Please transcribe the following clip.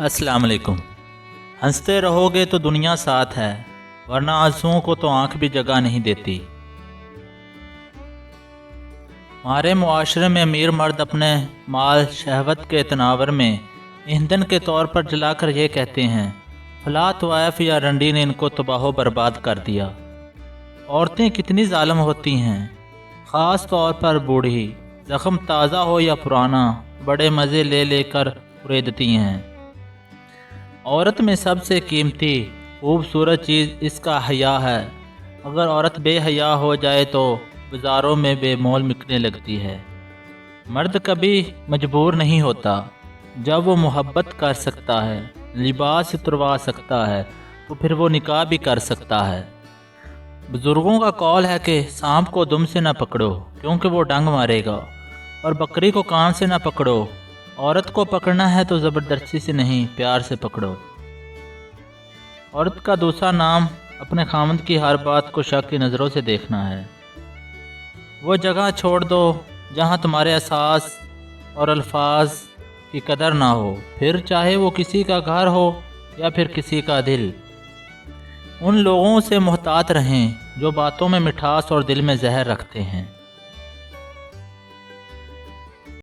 अस्सलाम वालेकुम। हंसते रहोगे तो दुनिया साथ है, वरना आंसुओं को तो आंख भी जगह नहीं देती। हमारे मुआशरे में अमीर मर्द अपने माल शहवत के तनावर में ईंधन के तौर पर जलाकर ये कहते हैं, फला तवाइफ या रंडी ने इनको तबाह बर्बाद कर दिया। औरतें कितनी जालिम होती हैं, ख़ास तौर पर बूढ़ी, ज़ख्म ताज़ा हो या पुराना, बड़े मज़े ले लेकर उड़ेदती हैं। औरत में सबसे कीमती खूबसूरत चीज़ इसका हया है। अगर औरत बेहया हो जाए तो बाज़ारों में बेमोल बिकने लगती है। मर्द कभी मजबूर नहीं होता। जब वो मोहब्बत कर सकता है, लिबास उतरवा सकता है, तो फिर वो निकाह भी कर सकता है। बुज़ुर्गों का कौल है कि सांप को दुम से न पकड़ो क्योंकि वो डंग मारेगा, और बकरी को कान से न पकड़ो। औरत को पकड़ना है तो ज़बरदस्ती से नहीं, प्यार से पकड़ो। औरत का दूसरा नाम अपने खामद की हर बात को शक की नज़रों से देखना है। वो जगह छोड़ दो जहाँ तुम्हारे एहसास और अल्फाज की कदर ना हो, फिर चाहे वो किसी का घर हो या फिर किसी का दिल। उन लोगों से मुहतात रहें जो बातों में मिठास और दिल में जहर रखते हैं।